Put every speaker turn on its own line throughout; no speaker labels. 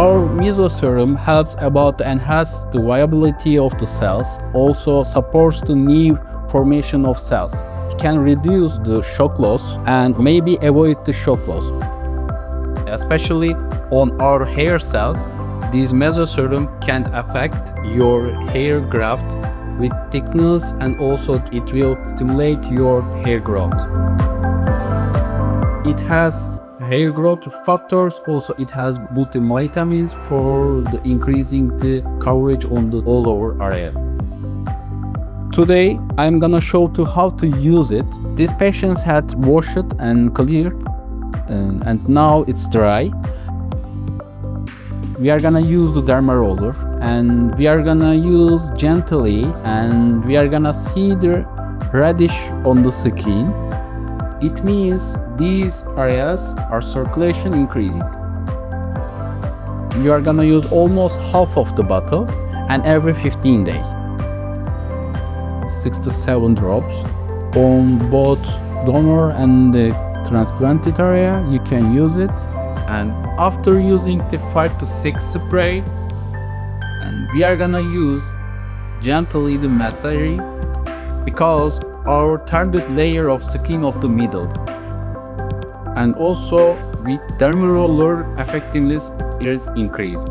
Our Meso Serum helps about to enhance the viability of the cells, also supports the new formation of cells. It can reduce the shock loss and maybe avoid the shock loss. Especially on our hair cells, this Meso Serum can affect your hair graft with thickness, and also it will stimulate your hair growth. It has hair growth factors, also it has multivitamins for the increasing the coverage on the all over area. Today I'm gonna show you how to use it. These patients had washed and cleared and now it's dry. We are gonna use the dermaroller and we are gonna use gently, and we are gonna see the reddish on the skin. It means these areas are circulation increasing. You are gonna use almost half of the bottle and every 15 days. 6 to 7 drops on both donor and the transplanted area. You can use it. And after using the 5 to 6 spray, and we are gonna use gently the massage because our target layer of skin of the middle, and also with dermaroller effectiveness is increasing.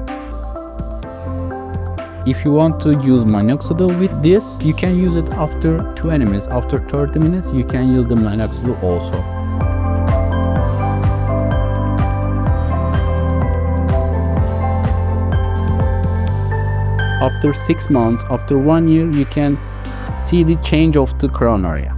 If you want to use minoxidil with this, you can use it after 20 minutes. After 30 minutes, you can use the minoxidil also. After 6 months, after 1 year, you can see the change of the crown area.